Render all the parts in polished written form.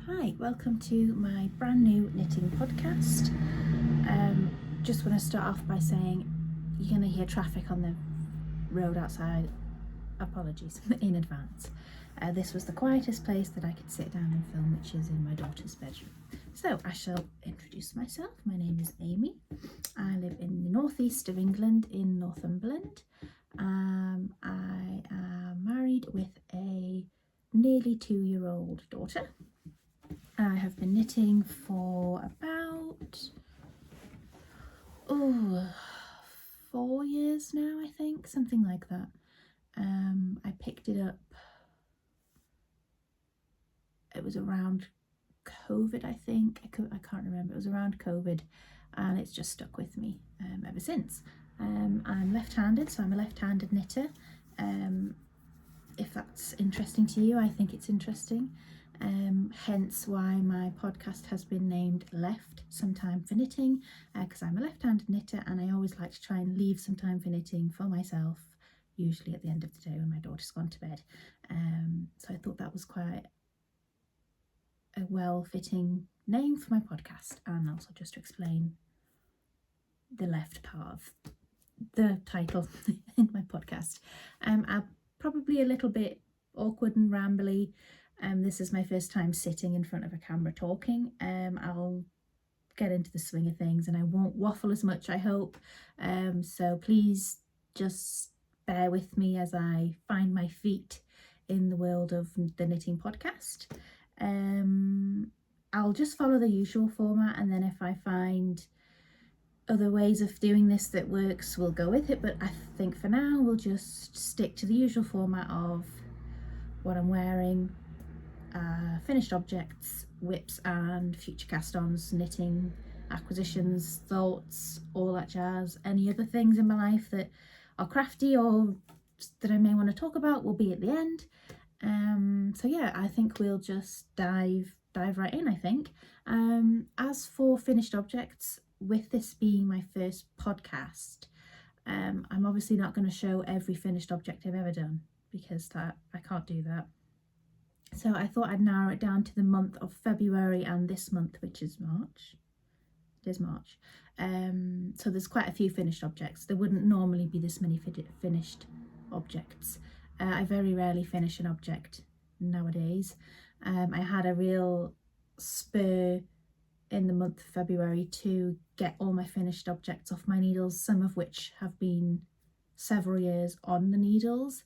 Hi, welcome to my brand new knitting podcast. Just want to start off by saying you're going to hear traffic on the road outside. Apologies in advance. This was the quietest place that I could sit down and film, which is in my daughter's bedroom. So I shall introduce myself. My name is Amy. I live in the northeast of England in Northumberland. I am married with a nearly 2-year-old daughter. I have been knitting for about 4 years now, I think, something like that. I picked it up, it was around COVID, I think. I can't remember. It was around COVID, and it's just stuck with me ever since. I'm left-handed, so I'm a left-handed knitter. If that's interesting to you, I think it's interesting. Hence why my podcast has been named Left Some Time for Knitting, because I'm a left-handed knitter and I always like to try and leave some time for knitting for myself, usually at the end of the day when my daughter's gone to bed. So I thought that was quite a well-fitting name for my podcast, and also just to explain the left part of the title in my podcast. I'm probably a little bit awkward and rambly. This is my first time sitting in front of a camera talking. I'll get into the swing of things and I won't waffle as much, I hope. So please just bear with me as I find my feet in the world of the knitting podcast. I'll just follow the usual format, and then if I find other ways of doing this that works, we'll go with it. But I think for now we'll just stick to the usual format of what I'm wearing, finished objects, whips and future cast-ons, knitting, acquisitions, thoughts, all that jazz. Any other things in my life that are crafty or that I may want to talk about will be at the end. So yeah, I think we'll just dive right in, I think. As for finished objects, with this being my first podcast, I'm obviously not going to show every finished object I've ever done, because that I can't do that. So I thought I'd narrow it down to the month of February and this month, which is March. It is March. So there's quite a few finished objects. There wouldn't normally be this many finished objects. I very rarely finish an object nowadays. I had a real spur in the month of February to get all my finished objects off my needles, some of which have been several years on the needles.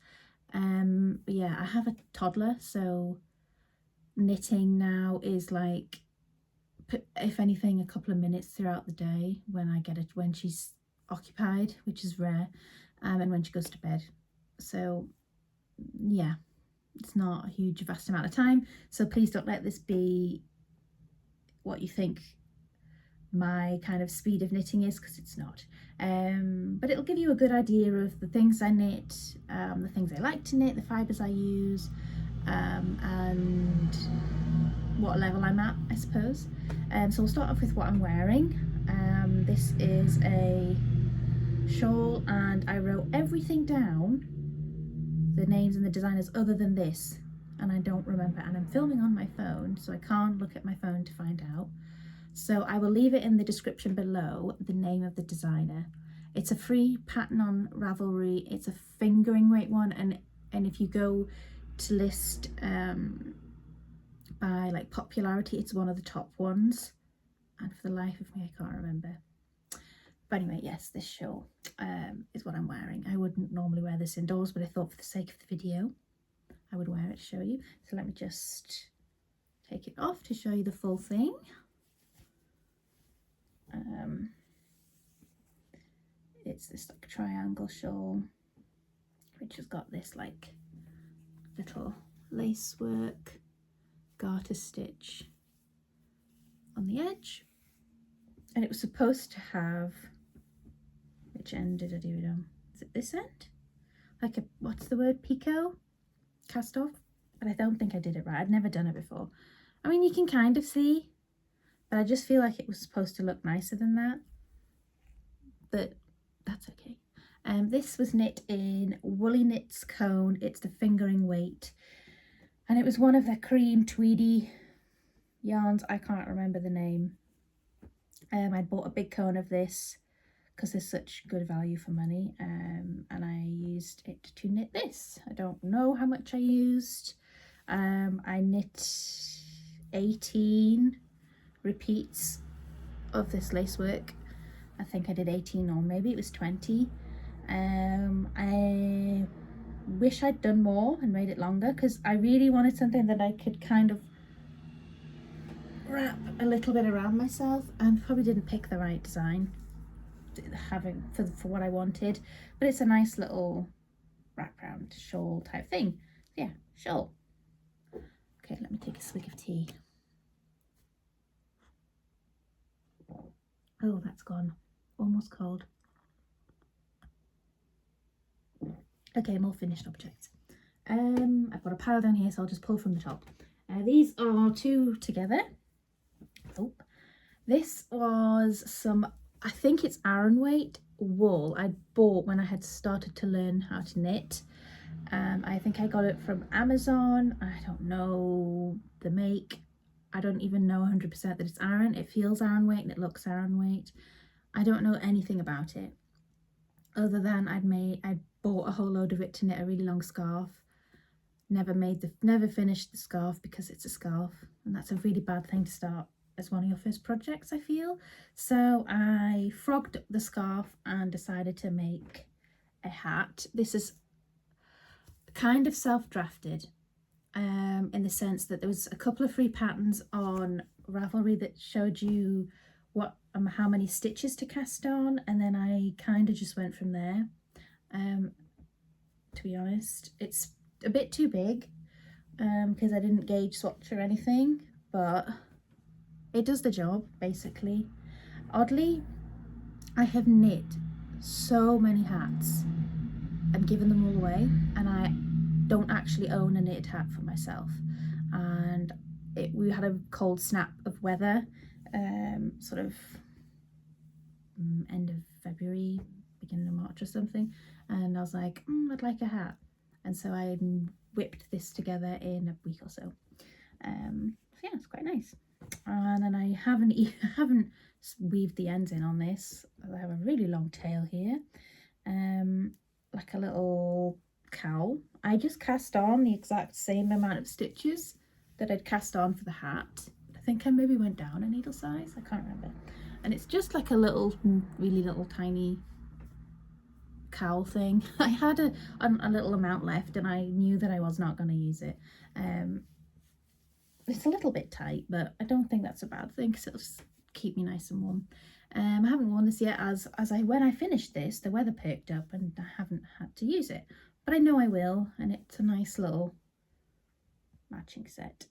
But yeah, I have a toddler, so knitting now is like, if anything, a couple of minutes throughout the day when I get it, when she's occupied, which is rare, and when she goes to bed. So yeah, it's not a huge vast amount of time, so please don't let this be what you think my kind of speed of knitting is, because it's not. But it'll give you a good idea of the things I knit, the things I like to knit, the fibres I use, and what level I'm at, I suppose. So we'll start off with what I'm wearing. This is a shawl, and I wrote everything down, the names and the designers, other than this, and I don't remember, and I'm filming on my phone, so I can't look at my phone to find out. So I will leave it in the description below, the name of the designer. It's a free pattern on Ravelry. It's a fingering weight one, and if you go to list by like popularity, it's one of the top ones, and for the life of me I can't remember. But anyway, yes, this shawl is what I'm wearing. I wouldn't normally wear this indoors, but I thought for the sake of the video I would wear it to show you. So let me just take it off to show you the full thing. It's this like triangle shawl, which has got this like little lace work, garter stitch on the edge, and it was supposed to have, which end did I do it on? Is it this end? Like a, what's the word, picot? Cast off? But I don't think I did it right. I'd never done it before. I mean, you can kind of see, but I just feel like it was supposed to look nicer than that. But that's okay. This was knit in Woolly Knits Cone. It's the fingering weight, and it was one of the cream tweedy yarns. I can't remember the name. I bought a big cone of this because there's such good value for money, and I used it to knit this. I don't know how much I used. I knit 18 repeats of this lace work. I think I did 18, or maybe it was 20. I wish I'd done more and made it longer, because I really wanted something that I could kind of wrap a little bit around myself, and probably didn't pick the right design for what I wanted, but it's a nice little wraparound shawl type thing. Yeah, shawl. Okay, let me take a swig of tea. Oh, that's gone. Almost cold. Okay, more finished objects. I've got a pile down here, so I'll just pull from the top. These are 2 together. Oh, this was some, I think it's Aran weight wool I bought when I had started to learn how to knit. I think I got it from Amazon. I don't know the make. I don't even know 100% that it's Aran. It feels Aran weight and it looks Aran weight. I don't know anything about it, other than I bought a whole load of it to knit a really long scarf. Never finished the scarf because it's a scarf, and that's a really bad thing to start as one of your first projects, I feel. So I frogged the scarf and decided to make a hat. This is kind of self-drafted, in the sense that there was a couple of free patterns on Ravelry that showed you what how many stitches to cast on, and then I kind of just went from there. To be honest, it's a bit too big, because I didn't gauge swatch or anything, but it does the job basically. Oddly, I have knit so many hats and given them all away, and I don't actually own a knitted hat for myself. And we had a cold snap of weather, sort of end of February, beginning of March or something, and I was like, I'd like a hat, and so I whipped this together in a week or so. So yeah, it's quite nice. And then I haven't weaved the ends in on this. I have a really long tail here, like a little cowl. I just cast on the exact same amount of stitches that I'd cast on for the hat. I think I maybe went down a needle size, I can't remember. And it's just like a little, really little tiny cowl thing. I had a little amount left, and I knew that I was not going to use it. It's a little bit tight, but I don't think that's a bad thing, because it'll just keep me nice and warm. I haven't worn this yet, as when I finished this, the weather perked up and I haven't had to use it, but I know I will, and it's a nice little matching set.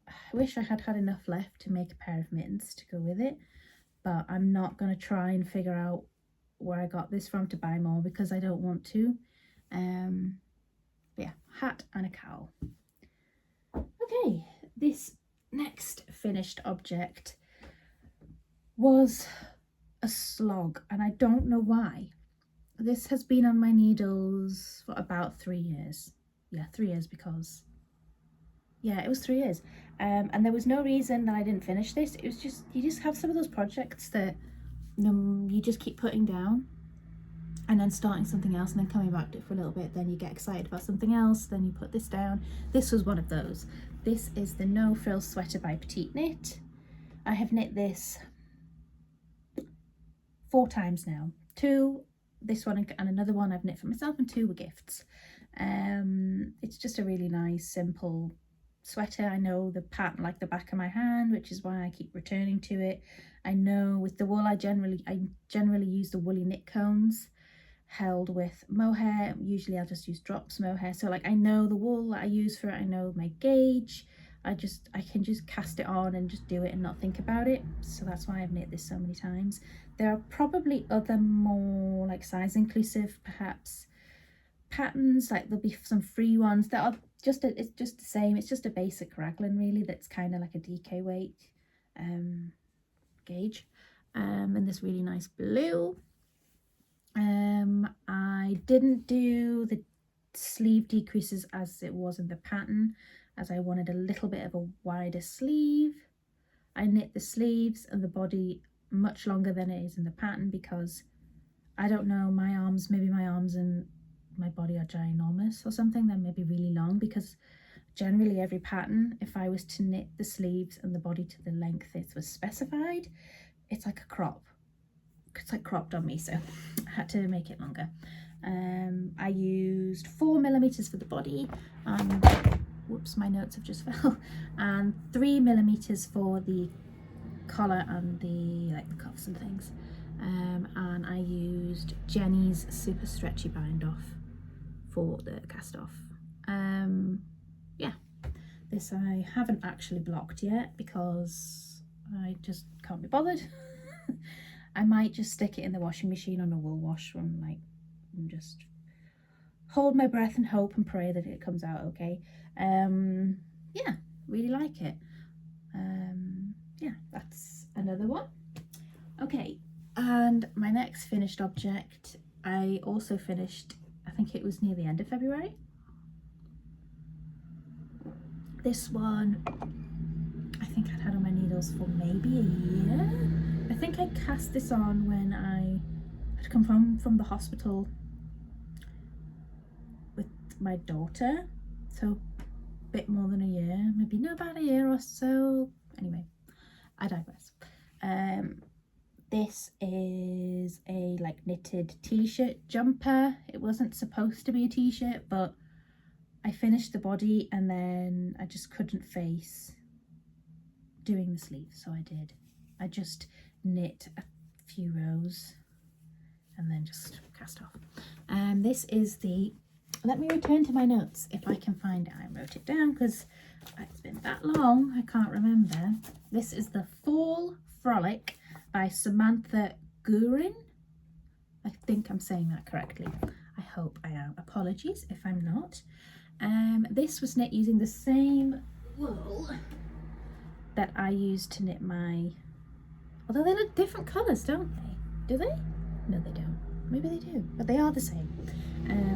I wish I had enough left to make a pair of mittens to go with it, but I'm not going to try and figure out where I got this from to buy more, because I don't want to. But yeah, hat and a cowl. Okay, this next finished object was a slog, and I don't know why. This has been on my needles for about 3 years. Yeah, 3 years, because yeah, it was 3 years. And there was no reason that I didn't finish this. It was just, you just have some of those projects that you just keep putting down, and then starting something else, and then coming back to it for a little bit, then you get excited about something else, then you put this down. This was one of those. This is the No Frills sweater by Petiteknit. I have knit this 4 times now. 2, this one and another one I've knit for myself, and 2 were gifts. It's just a really nice, simple sweater. I know the pattern like the back of my hand, which is why I keep returning to it. I know with the wool, I generally use the woolly knit cones held with mohair. Usually I'll just use drops mohair, so like I know the wool that I use for it, I know my gauge. I can just cast it on and just do it and not think about it. So that's why I've knit this so many times. There are probably other more like size inclusive perhaps patterns, like there'll be some free ones that are just it's just the same. It's just a basic raglan really, that's kind of like a DK weight gauge, and this really nice blue. I didn't do the sleeve decreases as it was in the pattern, as I wanted a little bit of a wider sleeve. I knit the sleeves and the body much longer than it is in the pattern because I don't know, my arms, maybe my arms and my body are ginormous or something. They're maybe really long, because generally every pattern, if I was to knit the sleeves and the body to the length it was specified, it's like a crop. It's like cropped on me, so I had to make it longer. I used 4mm for the body, and whoops, my notes have just fell, and 3mm for the collar and the cuffs and things. And I used Jenny's super stretchy bind off for the cast off. Yeah, this I haven't actually blocked yet because I just can't be bothered. I might just stick it in the washing machine on a wool wash and just hold my breath and hope and pray that it comes out okay. Yeah, really like it. Yeah, that's another one. Okay, and my next finished object I also finished, I think it was near the end of February. This one I think I'd had on my needles for maybe a year. I think I cast this on when I had come from the hospital with my daughter, so a bit more than a year, maybe about a year or so. Anyway, I digress. This is a knitted t-shirt jumper. It wasn't supposed to be a t-shirt, but I finished the body and then I just couldn't face doing the sleeves, so I did. I just knit a few rows and then just cast off. And this is the, let me return to my notes if I can find it. I wrote it down because it's been that long I can't remember. This is the Fall Frolic by Samantha Guerin. I think I'm saying that correctly. I hope I am. Apologies if I'm not. This was knit using the same wool that I used to knit my, although they look different colours, don't they? Do they? No, they don't. Maybe they do, but they are the same.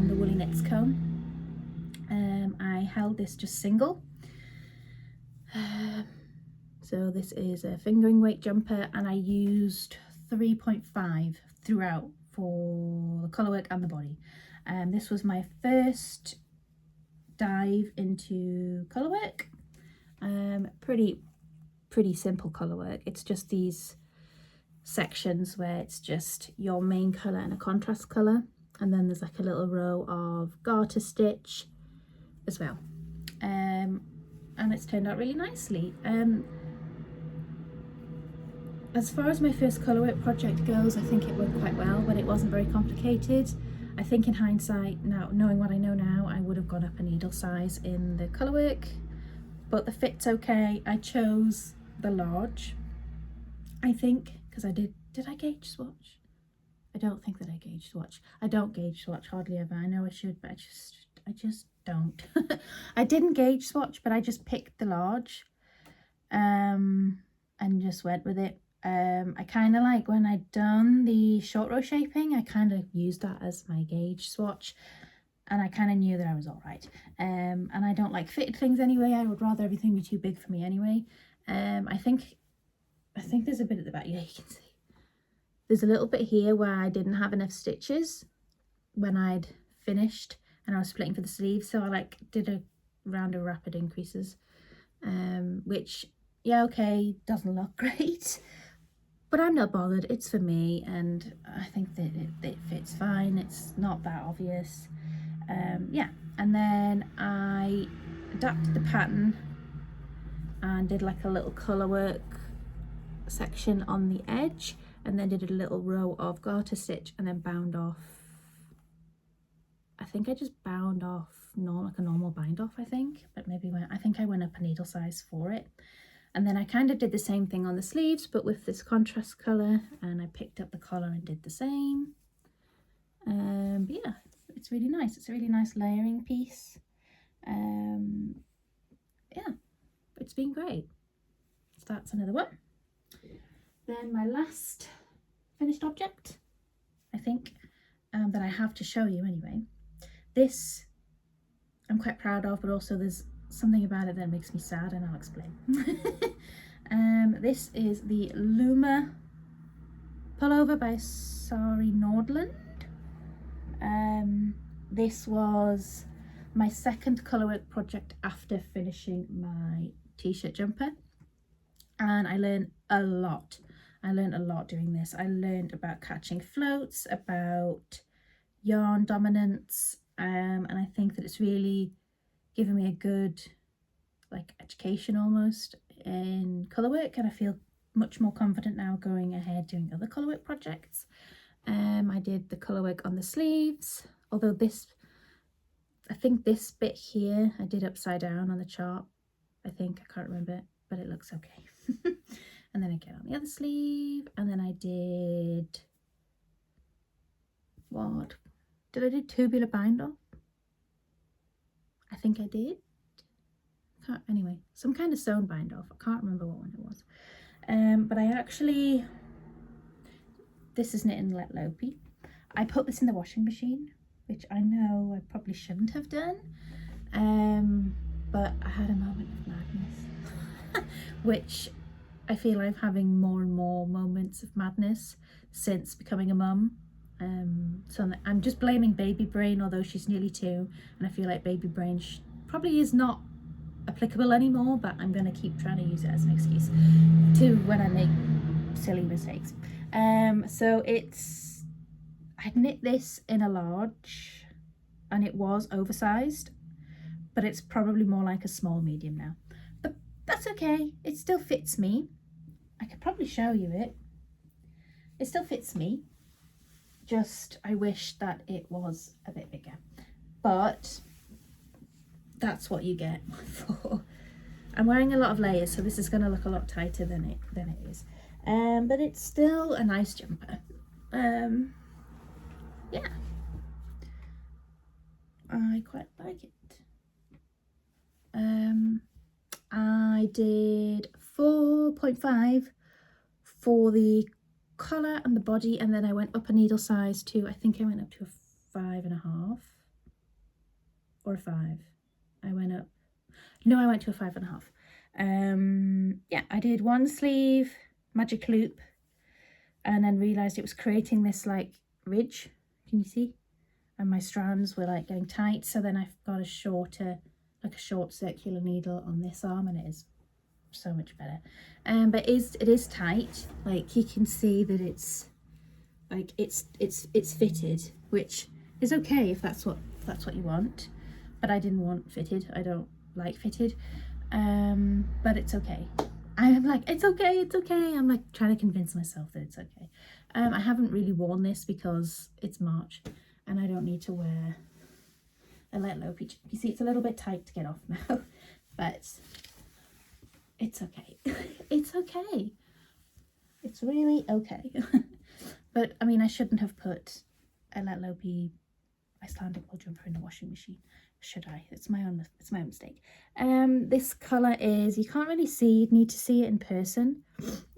The Woolly Knits comb. I held this just single. So this is a fingering weight jumper, and I used 3.5 throughout for the colourwork and the body. This was my first dive into colourwork. Pretty simple colourwork. It's just these sections where it's just your main colour and a contrast colour, and then there's a little row of garter stitch as well. And it's turned out really nicely. As far as my first colourwork project goes, I think it went quite well, but it wasn't very complicated. I think in hindsight, now knowing what I know now, I would have gone up a needle size in the colourwork, but the fit's okay. I chose the large, I think, because I did I gauge swatch? I don't think that I gauge swatch. I don't gauge swatch hardly ever. I know I should, but I just don't. I didn't gauge swatch, but I just picked the large and just went with it. I kind of when I'd done the short row shaping, I kind of used that as my gauge swatch, and I kind of knew that I was all right. And I don't like fitted things anyway. I would rather everything be too big for me anyway. I think there's a bit at the back. Yeah, you can see. There's a little bit here where I didn't have enough stitches when I'd finished and I was splitting for the sleeves, so I did a round of rapid increases, which, yeah, okay, doesn't look great, but I'm not bothered. It's for me, and I think that it fits fine. It's not that obvious. Yeah, and then I adapted the pattern and did a little colourwork section on the edge, and then did a little row of garter stitch and then bound off. I think I just bound off a normal bind off, I think, but maybe I think I went up a needle size for it. And then I kind of did the same thing on the sleeves, but with this contrast colour, and I picked up the collar and did the same. But yeah, it's really nice. It's a really nice layering piece. Yeah, it's been great. So that's another one. Then my last finished object, I think, that I have to show you anyway. This I'm quite proud of, but also there's something about it that makes me sad, and I'll explain. This is the Lumme Pullover by Sari Nordlund. This was my second colourwork project after finishing my t-shirt jumper, and I learned a lot. I learned a lot doing this. I learned about catching floats, about yarn dominance, and I think that it's really given me a good like education almost in colourwork, and I feel much more confident now going ahead doing other colourwork projects. I did the colourwork on the sleeves, although I think this bit here I did upside down on the chart. I can't remember, but it looks okay. And then again on the other sleeve, and then I did, what did I do? Tubular bind off, I think I did. Anyway, some kind of sewn bind off. I can't remember what one it was. But I actually, this is knitting Let Lopey. I put this in the washing machine, which I know I probably shouldn't have done. But I had a moment of madness, which I feel I'm having more and more moments of madness since becoming a mum. So I'm just blaming baby brain, although she's nearly 2, and I feel like baby brain probably is not applicable anymore, but I'm going to keep trying to use it as an excuse to when I make silly mistakes. So I'd knit this in a large, and it was oversized, but it's probably more like a small medium now, but that's okay. It still fits me. I could probably show you it. It still fits me, just I wish that it was a bit bigger, but that's what you get for. I'm wearing a lot of layers, so this is going to look a lot tighter than it is, but it's still a nice jumper. Yeah, I quite like it. I did 4.5 for the collar and the body, and then I went up a needle size to, I think I went up to a 5.5 or a 5. I went to a 5.5. Yeah, I did one sleeve magic loop, and then realized it was creating this like ridge, can you see, and my strands were like getting tight, so then I've got a short circular needle on this arm, and it is so much better. But it is tight, like you can see that it's like it's fitted, which is okay if that's what you want, but I didn't want fitted. I don't like fitted, but it's okay. I'm like, it's okay. I'm like trying to convince myself that it's okay. I haven't really worn this because it's March and I don't need to wear a Let Lopey. You see, it's a little bit tight to get off now, but it's okay. It's okay. It's really okay. But I mean, I shouldn't have put a Let Lopey Icelandic wool jumper in the washing machine, should I? It's my own mistake. This colour is, you can't really see, you'd need to see it in person.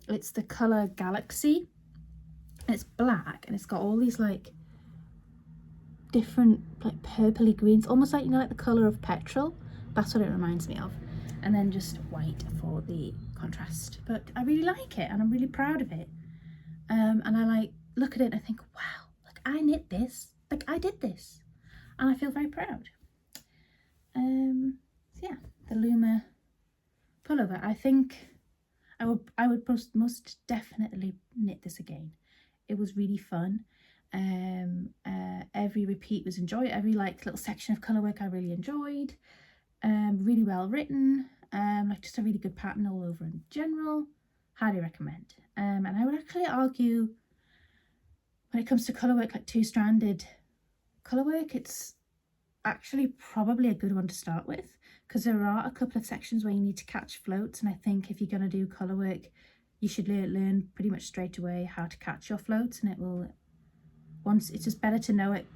It's the colour Galaxy. It's black and it's got all these like different like purpley greens, almost like, you know, like the colour of petrol. That's what it reminds me of. And then just white for the contrast. But I really like it and I'm really proud of it. And I like look at it and I think, wow, like I knit this, like I did this, and I feel very proud. So yeah, the Lumme pullover. I think I would most definitely knit this again. It was really fun. Every repeat was enjoyed. Every like little section of colour work I really enjoyed. Really well written. Like just a really good pattern all over in general. Highly recommend. And I would actually argue when it comes to colour work, like two-stranded colour work, it's actually probably a good one to start with, because there are a couple of sections where you need to catch floats, and I think if you're going to do colour work you should learn pretty much straight away how to catch your floats, and it's just better to know it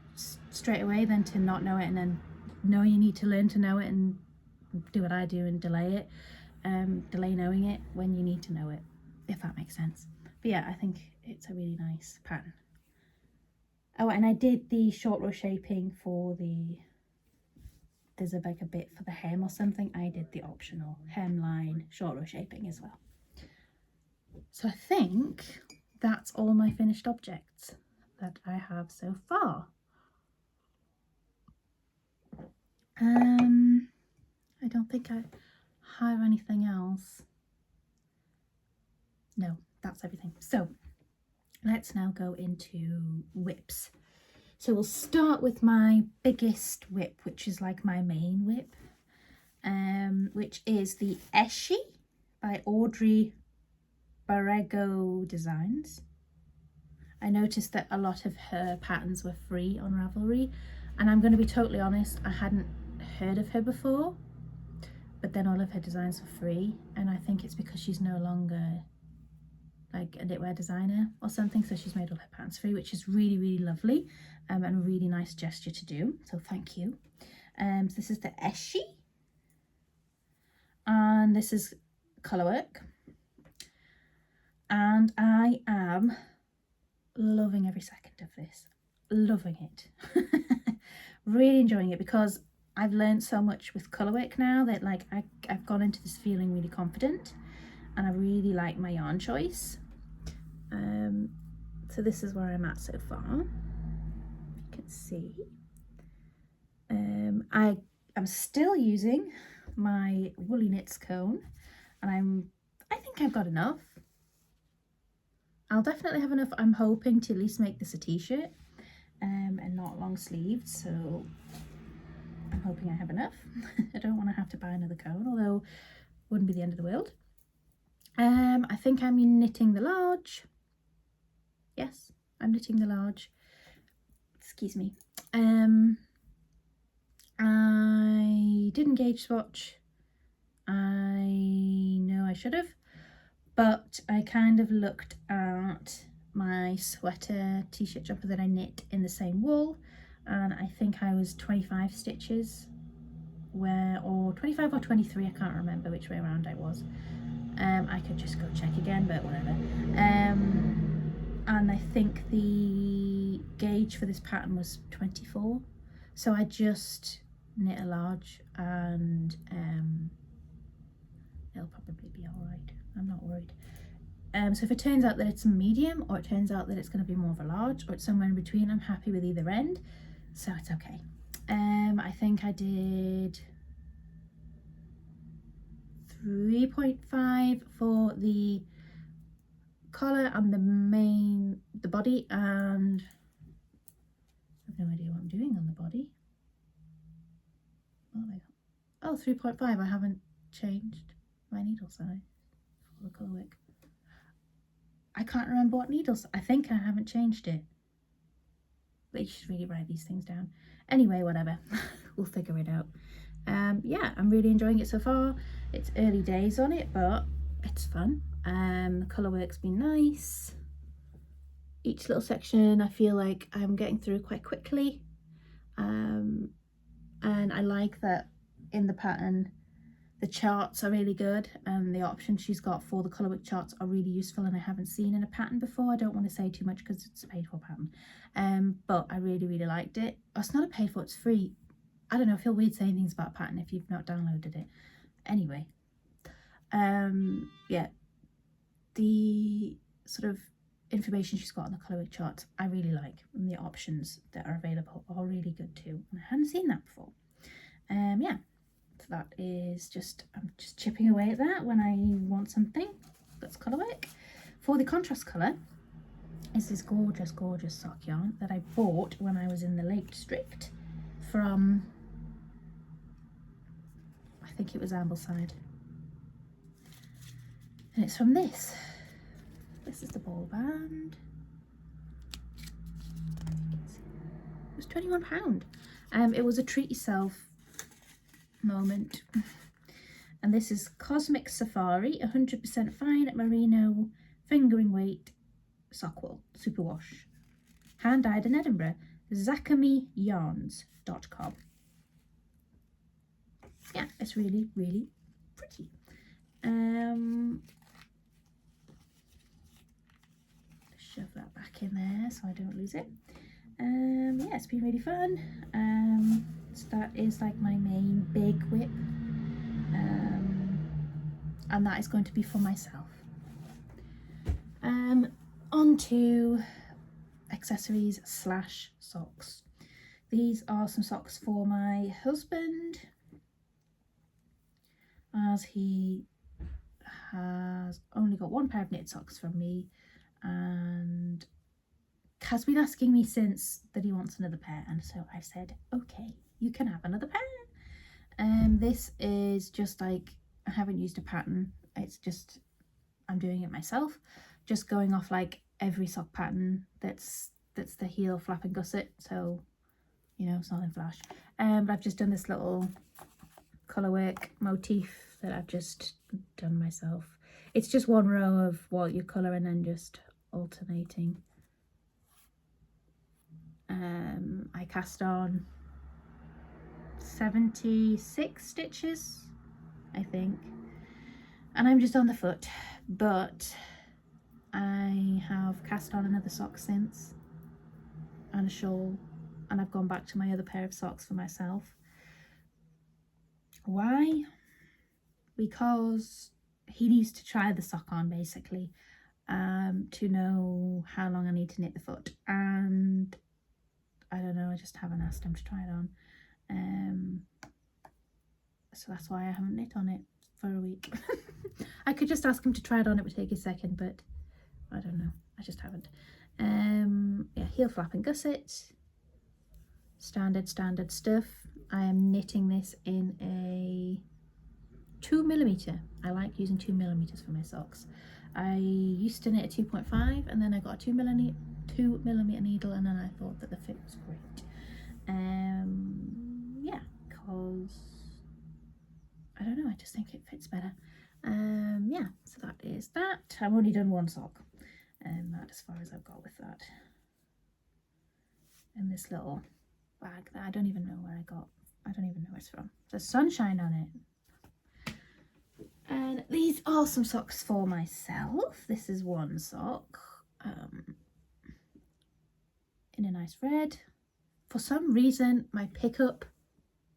straight away than to not know it and then know you need to learn to know it and do what I do and delay knowing it when you need to know it, if that makes sense. But yeah, I think it's a really nice pattern. Oh, and I did the short row shaping for there's like a bit for the hem or something. I did the optional hemline short row shaping as well. So I think that's all my finished objects that I have so far. I don't think I have anything else. No, that's everything. So let's now go into whips. So we'll start with my biggest whip, which is like my main whip, which is the Eshi by Audrey Borrego Designs. I noticed that a lot of her patterns were free on Ravelry, and I'm going to be totally honest, I hadn't heard of her before, but then all of her designs were free, and I think it's because she's no longer like a knitwear designer or something, so she's made all her patterns free, which is really, really lovely, and a really nice gesture to do, so thank you. So this is the Eshi, and this is colour work, and I am loving every second of this, loving it. Really enjoying it, because I've learned so much with colour work now that like I've gone into this feeling really confident, and I really like my yarn choice. So this is where I'm at so far. You can see I'm still using my woolly knits cone, and I think I've got enough. I'll definitely have enough. I'm hoping to at least make this a t-shirt, and not long sleeved, so I'm hoping I have enough. I don't want to have to buy another cone, although it wouldn't be the end of the world. I think I'm knitting the large. Yes, I'm knitting the large. Excuse me. I didn't gauge swatch. I know I should have, but I kind of looked at my sweater t-shirt jumper that I knit in the same wool, and I think I was 25 stitches or 25 or 23, I can't remember which way around I was. I could just go check again, but whatever. And I think the gauge for this pattern was 24, so I just knit a large, and it'll probably be all right. I'm not worried. So if it turns out that it's a medium, or it turns out that it's going to be more of a large, or it's somewhere in between, I'm happy with either end, so it's okay. I think I did 3.5 for the collar and the body, and I have no idea what I'm doing on the body. Oh, 3.5. I haven't changed my needle size for the colour work. I can't remember what needles. I think I haven't changed it. But you should really write these things down. Anyway, whatever. We'll figure it out. Yeah, I'm really enjoying it so far. It's early days on it, but it's fun. The colour work's been nice. Each little section I feel like I'm getting through quite quickly. And I like that in the pattern the charts are really good, and the options she's got for the colourwork charts are really useful, and I haven't seen in a pattern before. I don't want to say too much because it's a paid for pattern, but I really liked it. Oh, it's not a paid for, it's free. I don't know, I feel weird saying things about a pattern if you've not downloaded it. Anyway, yeah, the sort of information she's got on the colourwork charts I really like, and the options that are available are really good too, and I hadn't seen that before. Yeah, so that is just, I'm just chipping away at that when I want something that's colourwork. For the contrast colour is this gorgeous sock yarn that I bought when I was in the Lake District from, I think it was Ambleside, and it's from this is the ball band. It was £21. It was a treat yourself moment. And this is Cosmic Safari 100% fine merino fingering weight sock wool superwash, hand dyed in Edinburgh, zakamiyarns.com. Yeah, it's really pretty. Shove that back in there so I don't lose it. Yeah, it's been really fun. So that is like my main big whip, and that is going to be for myself. On to accessories slash socks. These are some socks for my husband, as he has only got one pair of knit socks from me and has been asking me since that he wants another pair, and so I said, okay, you can have another pair. This is just like, I haven't used a pattern, it's just, I'm doing it myself, just going off like every sock pattern that's the heel, flap and gusset, so you know, it's not in flash. But I've just done this little colour work motif that I've just done myself. It's just one row of what you colour and then just alternating. I cast on 76 stitches, I think, and I'm just on the foot, but I have cast on another sock since and a shawl, and I've gone back to my other pair of socks for myself. Why? Because he needs to try the sock on basically, to know how long I need to knit the foot, and I don't know, I just haven't asked him to try it on. So that's why I haven't knit on it for a week. I could just ask him to try it on, it would take a second, but I don't know, I just haven't. Yeah, heel, flap and gusset, standard stuff. I am knitting this in a 2mm. I like using 2mm for my socks. I used to knit a 2.5 and then I got a 2mm needle, and then I thought that the fit was great. Yeah, because I don't know, I just think it fits better. Yeah, so that is that. I've only done one sock, and that's as far as I've got with that. And this little bag that I don't even know where I got. I don't even know where it's from. There's sunshine on it. And these are some socks for myself. This is one sock in a nice red. For some reason, my pickup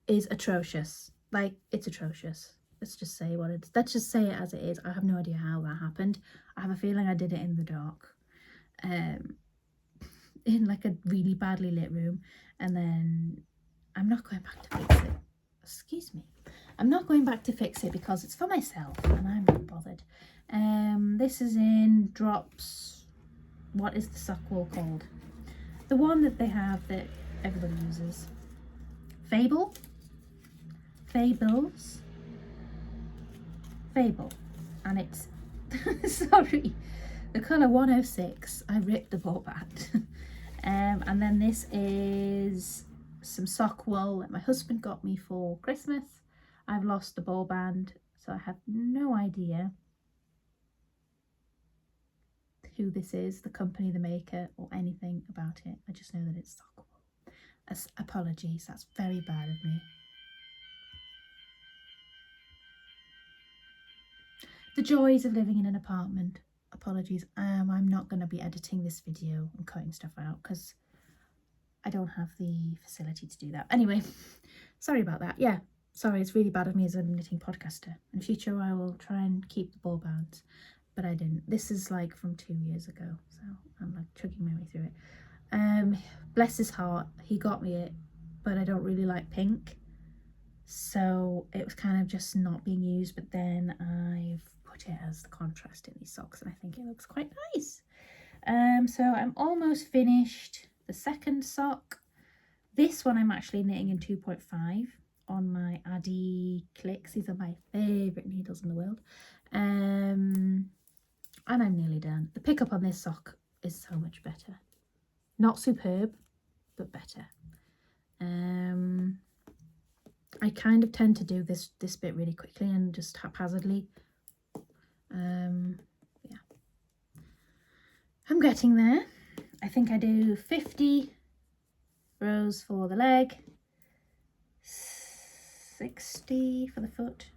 is atrocious. Like, it's atrocious. Let's just say what it's. Let's just say it as it is. I have no idea how that happened. I have a feeling I did it in the dark, in like a really badly lit room, and then I'm not going back to fix it. Excuse me. I'm not going back to fix it because it's for myself and I'm not bothered. This is in drops. What is the sock wool called? The one that they have that everybody uses. Fable, and it's sorry, the colour 106. I ripped the ball back. And then this is some sock wool that my husband got me for Christmas. I've lost the ball band, so I have no idea who this is, the company, the maker, or anything about it. I just know that it's sock wool. Apologies, that's very bad of me. The joys of living in an apartment. Apologies. I'm not going to be editing this video and cutting stuff out because I don't have the facility to do that. Anyway, sorry about that. Yeah, sorry, it's really bad of me as a knitting podcaster. In future, I will try and keep the ball bands, but I didn't. This is like from 2 years ago, so I'm like chugging my way through it. Bless his heart, he got me it, but I don't really like pink, so it was kind of just not being used. But then I've put it as the contrast in these socks, and I think it looks quite nice. So I'm almost finished the second sock. This one I'm actually knitting in 2.5 on my Addy clicks. These are my favourite needles in the world. And I'm nearly done. The pickup on this sock is so much better. Not superb, but better. I kind of tend to do this bit really quickly and just haphazardly. Yeah, I'm getting there. I think I do 50 rows for the leg, 60 for the foot,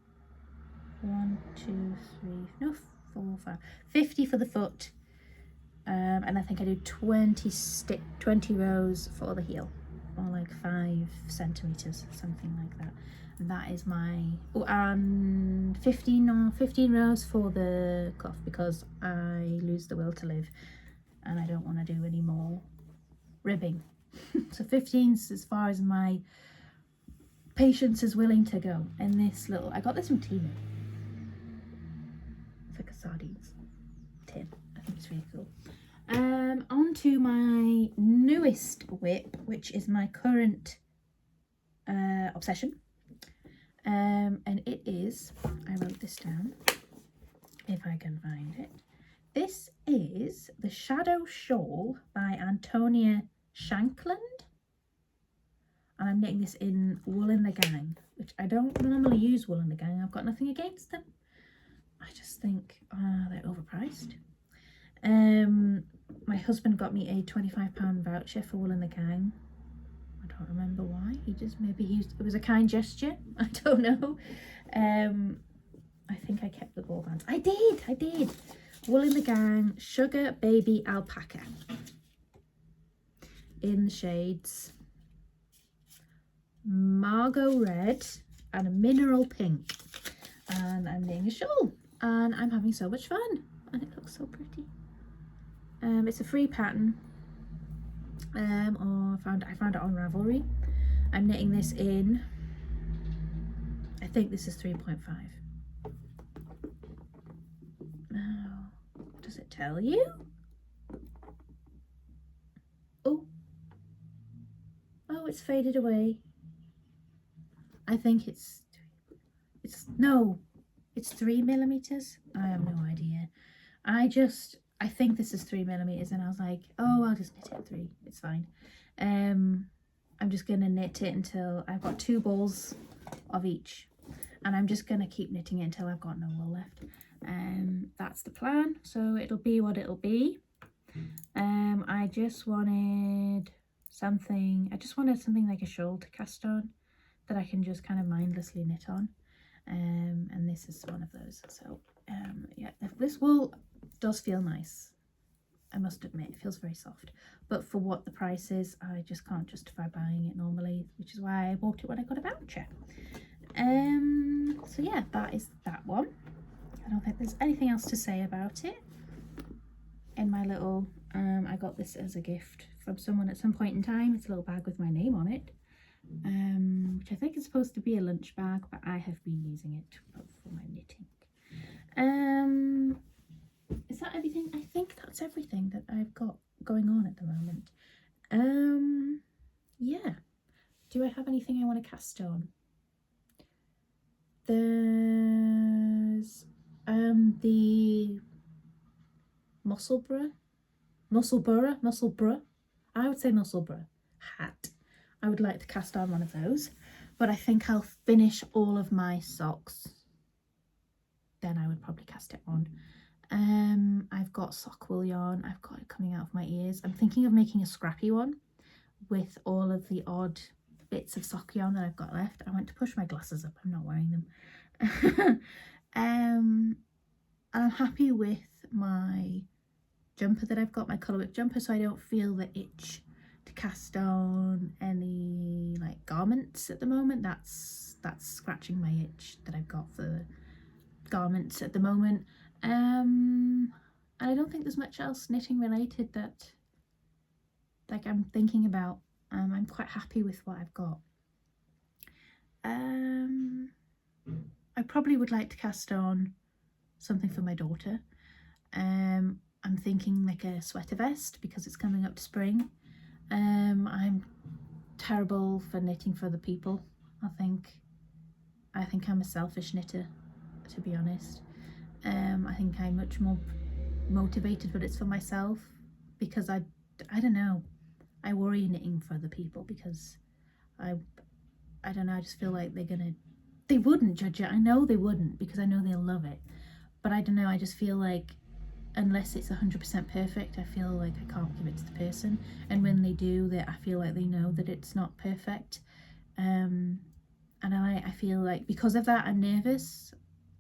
1, 2, 3, no, 4, 5, 50 for the foot, and I think I do 20 rows for the heel, or like 5 centimeters, something like that. And that is my, oh, and 15 rows for the cloth, because I lose the will to live and I don't want to do any more ribbing. So 15's as far as my patience is willing to go. And this little, I got this from Tina. It's like a sardines tin. I think it's really cool. On to my newest whip, which is my current obsession. And it is, I wrote this down if I can find it. This is the Shadow Shawl by Antonia Shankland. And I'm knitting this in Wool in the Gang, which I don't normally use Wool in the Gang. I've got nothing against them. I just think they're overpriced. My husband got me a £25 voucher for Wool in the Gang. I don't remember why. He just maybe used, it was a kind gesture. I don't know. I think I kept the ball bands. I did. Wool in the Gang, Sugar Baby Alpaca. In the shades Margot Red and a Mineral Pink. And I'm knitting a shawl. And I'm having so much fun. And it looks so pretty. It's a free pattern. Or I found it on Ravelry. I'm knitting this in, I think this is 3.5. Now, does it tell you? Oh, it's faded away. I think it's 3mm. I have no idea. I think this is 3mm, and I was like, oh, I'll just knit it at 3. It's fine. I'm just gonna knit it until I've got 2 balls of each, and I'm just gonna keep knitting it until I've got no wool left. That's the plan. So it'll be what it'll be. I just wanted something like a shawl to cast on that I can just kind of mindlessly knit on. And this is one of those. So yeah, this wool does feel nice, I must admit. It feels very soft, but for what the price is, I just can't justify buying it normally, which is why I bought it when I got a voucher. So yeah, that is that one. I don't think there's anything else to say about it. In my little I got this as a gift from someone at some point in time. It's a little bag with my name on it, which I think is supposed to be a lunch bag, but I have been using it for my knitting. Is that everything? I think that's everything that I've got going on at the moment. Yeah. Do I have anything I want to cast on? There's the Musselburgh, I would say Musselburgh hat. I would like to cast on one of those, but I think I'll finish all of my socks, then I would probably cast it on. I've got sock wool yarn. I've got it coming out of my ears. I'm thinking of making a scrappy one with all of the odd bits of sock yarn that I've got left. I went to push my glasses up. I'm not wearing them. And I'm happy with my jumper that I've got, my colour whip jumper, so I don't feel the itch to cast on any like garments at the moment. That's scratching my itch that I've got for garments at the moment. And I don't think there's much else knitting related that like I'm thinking about. I'm quite happy with what I've got. I probably would like to cast on something for my daughter. I'm thinking like a sweater vest because it's coming up to spring. I'm terrible for knitting for other people. I think I'm a selfish knitter, to be honest. I think I'm much more motivated when it's for myself, because I don't know, I worry knitting for other people because I don't know, I just feel like they wouldn't judge it. I know they wouldn't, because I know they'll love it, but I don't know, I just feel like unless it's 100% perfect, I feel like I can't give it to the person, and when they do that, I feel like they know that it's not perfect. And I feel like because of that I'm nervous,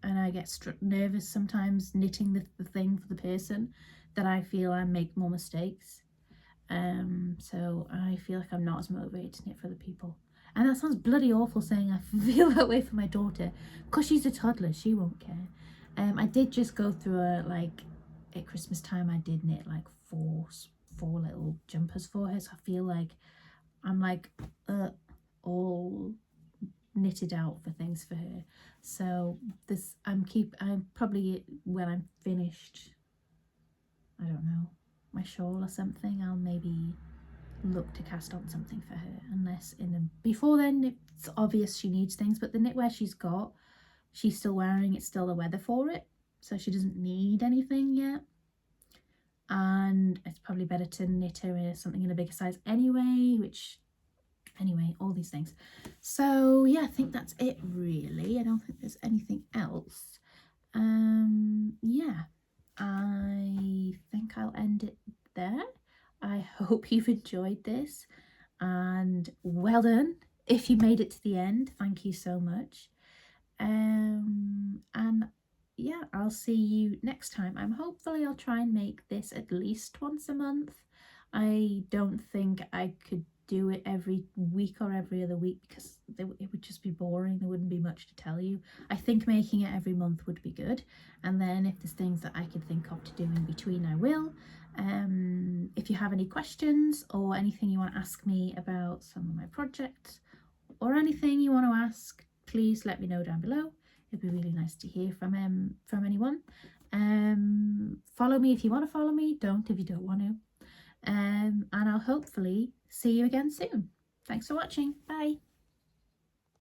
and I get nervous sometimes knitting the thing for the person, that I feel I make more mistakes. So I feel like I'm not as motivated to knit for the people. And that sounds bloody awful saying I feel that way for my daughter, because she's a toddler, she won't care. I did just go through like at Christmas time I did knit like four little jumpers for her, so I feel like I'm like all knitted out for things for her. So this I'm probably, when I'm finished, I don't know, my shawl or something, I'll maybe look to cast on something for her, unless before then it's obvious she needs things. But the knitwear she's still wearing, it's still the weather for it, so she doesn't need anything yet, and it's probably better to knit her in something in a bigger size anyway, all these things. So yeah, I think that's it really. I don't think there's anything else. Yeah, I think I'll end it there. I hope you've enjoyed this, and well done if you made it to the end. Thank you so much. And yeah, I'll see you next time. Hopefully I'll try and make this at least once a month. I don't think I could do it every week or every other week, because it would just be boring. There wouldn't be much to tell you. I think making it every month would be good, and then if there's things that I could think of to do in between, I will. If you have any questions or anything you want to ask me about some of my projects, or anything you want to ask, please let me know down below. It'd be really nice to hear from anyone. Follow me if you want to follow me, don't if you don't want to. And I'll hopefully see you again soon. Thanks for watching. Bye.